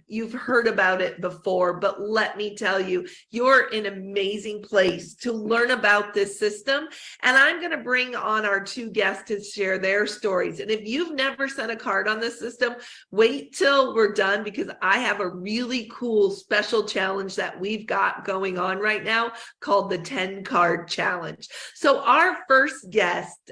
You've heard about it before, but let me tell you, you're in an amazing place to learn about this system. And I'm going to bring on our two guests to share their stories. And if you've never sent a card on this system, wait till we're done, because I have a really cool special challenge that we've got going on right now called the 10 card challenge. So our first guest,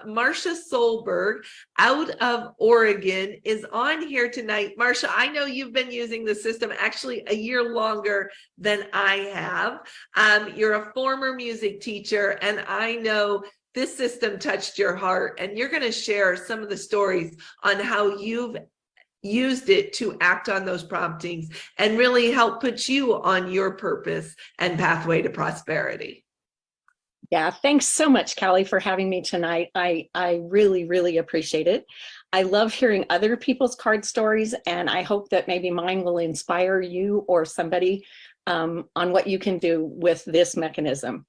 Marcia Solberg out of Oregon, is on here tonight. Marcia, I know you've been using the system actually a year longer than I have. You're a former music teacher, and I know this system touched your heart, and you're going to share some of the stories on how you've used it to act on those promptings and really help put you on your purpose and pathway to prosperity. Yeah, thanks so much, Callie, for having me tonight. I really, really appreciate it. I love hearing other people's card stories, and I hope that maybe mine will inspire you or somebody on what you can do with this mechanism.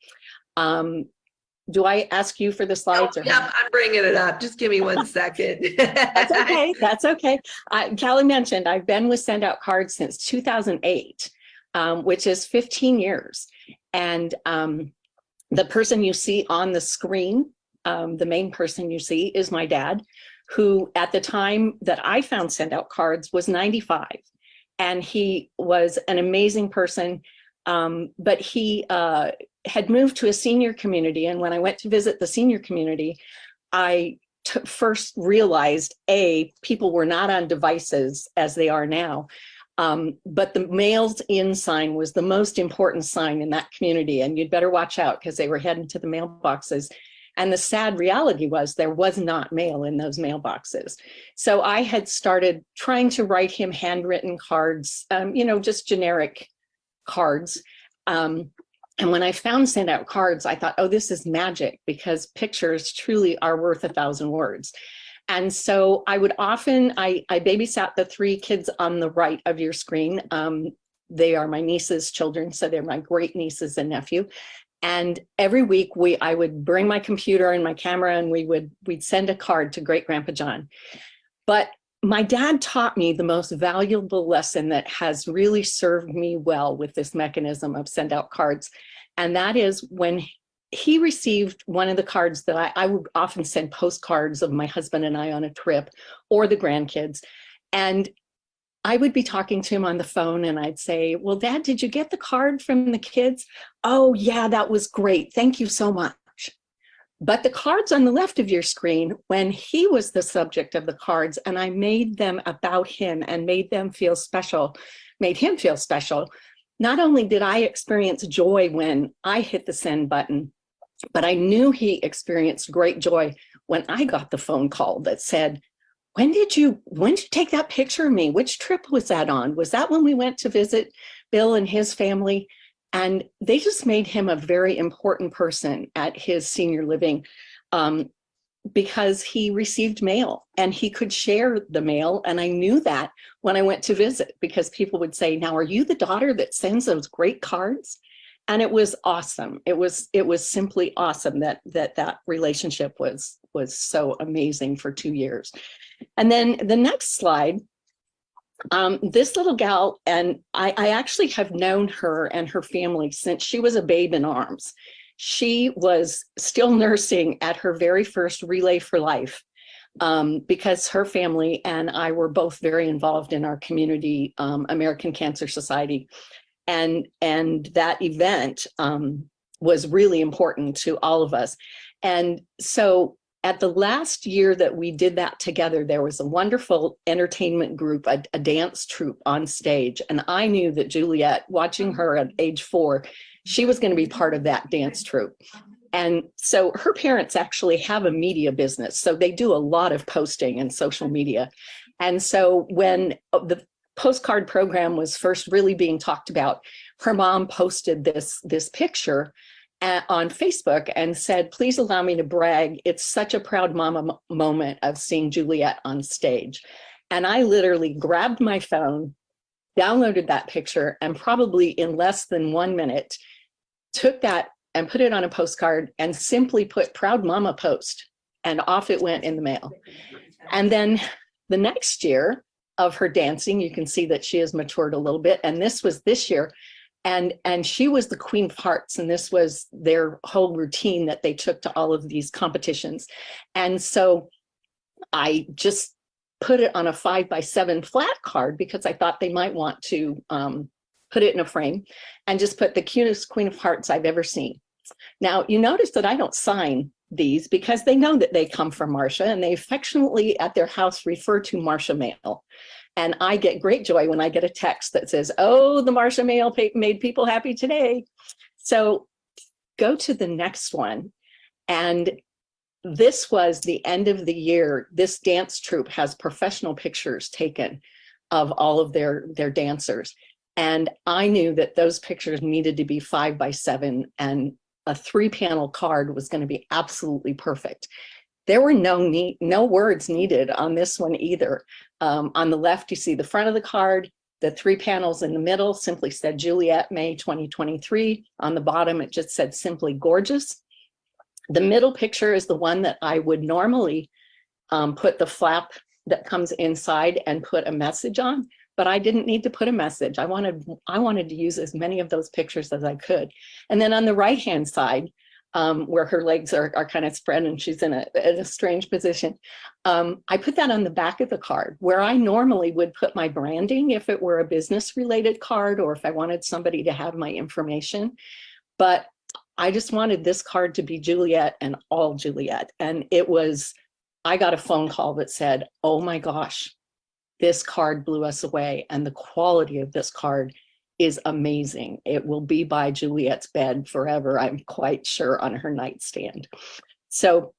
Do I ask you for the slides? Yep, I'm bringing it up. Just give me 1 second. That's okay. That's okay. Callie mentioned I've been with Send Out Cards since 2008, which is 15 years. And the person you see on the screen, the main person you see, is my dad, who at the time that I found Send Out Cards was 95. And he was an amazing person, but he had moved to a senior community. And when I went to visit the senior community, I first realized, people were not on devices as they are now. But the mails in sign was the most important sign in that community, and you'd better watch out because they were heading to the mailboxes. And the sad reality was there was not mail in those mailboxes. So I had started trying to write him handwritten cards, just generic cards. And when I found Send Out Cards, I thought, oh, this is magic, because pictures truly are worth 1,000 words. And so I would often, I babysat the 3 kids on the right of your screen. They are my niece's children, so they're my great nieces and nephew. And every week I would bring my computer and my camera, and we'd send a card to Great Grandpa John. But my dad taught me the most valuable lesson that has really served me well with this mechanism of Send Out Cards. And that is when he received one of the cards that I would often send postcards of my husband and I on a trip, or the grandkids. And I would be talking to him on the phone, and I'd say, well, Dad, did you get the card from the kids? Oh, yeah, that was great. Thank you so much. But the cards on the left of your screen, when he was the subject of the cards, and I made them about him and made him feel special, not only did I experience joy when I hit the send button, but I knew he experienced great joy when I got the phone call that said, when did you take that picture of me? Which trip was that on? Was that when we went to visit Bill and his family? And they just made him a very important person at his senior living, because he received mail and he could share the mail. And I knew that when I went to visit, because people would say, now, are you the daughter that sends those great cards? And it was awesome. It was simply awesome that relationship was so amazing for 2 years. And then the next slide, this little gal, and I actually have known her and her family since she was a babe in arms. She was still nursing at her very first Relay for Life, because her family and I were both very involved in our community, American Cancer Society. And that event was really important to all of us. And so at the last year that we did that together, there was a wonderful entertainment group, a dance troupe on stage. And I knew that Juliet, watching her at age 4, she was going to be part of that dance troupe. And so her parents actually have a media business. So they do a lot of posting and social media. And so when the postcard program was first really being talked about, her mom posted this picture on Facebook and said, please allow me to brag. It's such a proud mama moment of seeing Juliet on stage. And I literally grabbed my phone, downloaded that picture, and probably in less than 1 minute, took that and put it on a postcard and simply put proud mama post, and off it went in the mail. And then the next year, of her dancing. You can see that she has matured a little bit. And this was this year. And she was the Queen of Hearts. And this was their whole routine that they took to all of these competitions. And so I just put it on a 5x7 flat card because I thought they might want to put it in a frame, and just put the cutest Queen of Hearts I've ever seen. Now, you notice that I don't sign these because they know that they come from Marcia, and they affectionately at their house refer to Marcia Mail. And I get great joy when I get a text that says, oh, the Marcia Mail made people happy today. So go to the next one. And this was the end of the year. This dance troupe has professional pictures taken of all of their dancers. And I knew that those pictures needed to be 5x7, and a 3-panel card was going to be absolutely perfect. There were no words needed on this one either. On the left, you see the front of the card. The 3 panels in the middle simply said Juliet, May 2023. On the bottom, it just said simply gorgeous. The middle picture is the one that I would normally put the flap that comes inside and put a message on, but I didn't need to put a message. I wanted to use as many of those pictures as I could. And then on the right-hand side, where her legs are kind of spread and she's in a strange position, I put that on the back of the card, where I normally would put my branding if it were a business-related card or if I wanted somebody to have my information. But I just wanted this card to be Juliet and all Juliet. And I got a phone call that said, oh my gosh, this card blew us away. And the quality of this card is amazing. It will be by Juliet's bed forever, I'm quite sure, on her nightstand. So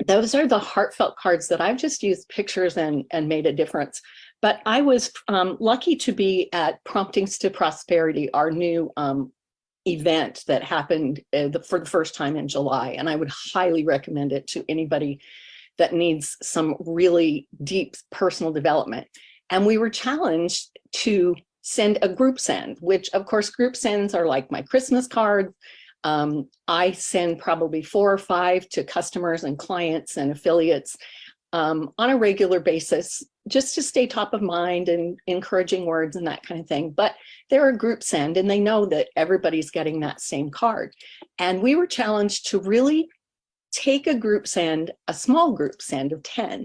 those are the heartfelt cards that I've just used pictures and made a difference. But I was lucky to be at Promptings to Prosperity, our new event that happened for the first time in July. And I would highly recommend it to anybody that needs some really deep personal development. And we were challenged to send a group send, which of course group sends are like my Christmas cards. I send probably 4 or 5 to customers and clients and affiliates on a regular basis, just to stay top of mind and encouraging words and that kind of thing. But they're a group send and they know that everybody's getting that same card. And we were challenged to really take a group send, a small group send of 10,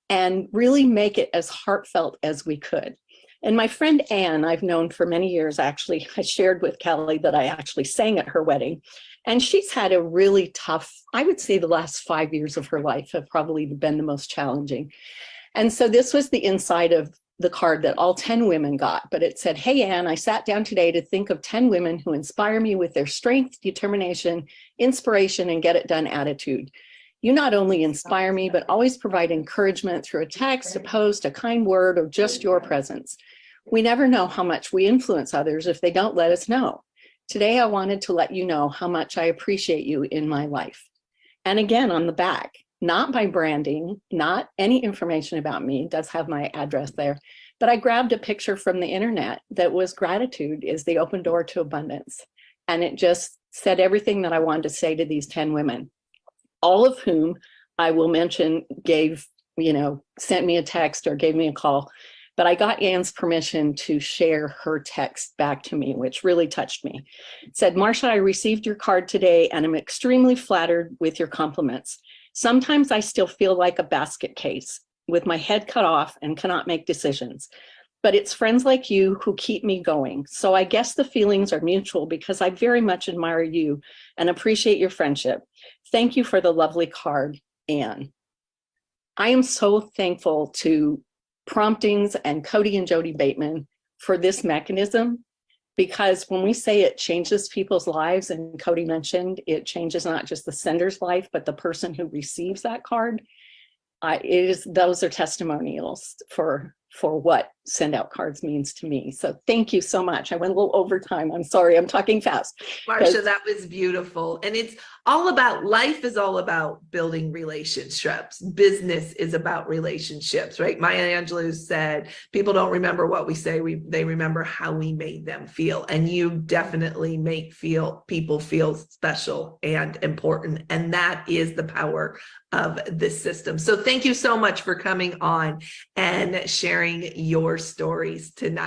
and really make it as heartfelt as we could. And my friend Anne, I've known for many years, actually, I shared with Kelly that I actually sang at her wedding. And she's had a really tough, I would say the last 5 years of her life have probably been the most challenging. And so this was the inside of the card that all 10 women got. But it said, hey, Anne, I sat down today to think of 10 women who inspire me with their strength, determination, inspiration, and get it done attitude. You not only inspire me, but always provide encouragement through a text, a post, a kind word, or just your presence. We never know how much we influence others if they don't let us know. Today, I wanted to let you know how much I appreciate you in my life. And again, on the back, not my branding, not any information about me, it does have my address there, but I grabbed a picture from the internet that was gratitude is the open door to abundance. And it just said everything that I wanted to say to these 10 women, all of whom I will mention sent me a text or gave me a call. But I got Anne's permission to share her text back to me, which really touched me. It said, Marcia, I received your card today and I'm extremely flattered with your compliments. Sometimes I still feel like a basket case with my head cut off and cannot make decisions. But it's friends like you who keep me going. So I guess the feelings are mutual because I very much admire you and appreciate your friendship. Thank you for the lovely card, Anne. I am so thankful to Promptings and Cody and Jody Bateman for this mechanism, because when we say it changes people's lives, and Cody mentioned it changes not just the sender's life, but the person who receives that card, those are testimonials for what send out cards means to me. So thank you so much. I went a little over time. I'm sorry, I'm talking fast. Marcia, that was beautiful. And it's all about, life is all about building relationships. Business is about relationships, right? Maya Angelou said, people don't remember what we say, they remember how we made them feel. And you definitely make people feel special and important. And that is the power of this system. So thank you so much for coming on and sharing your stories tonight.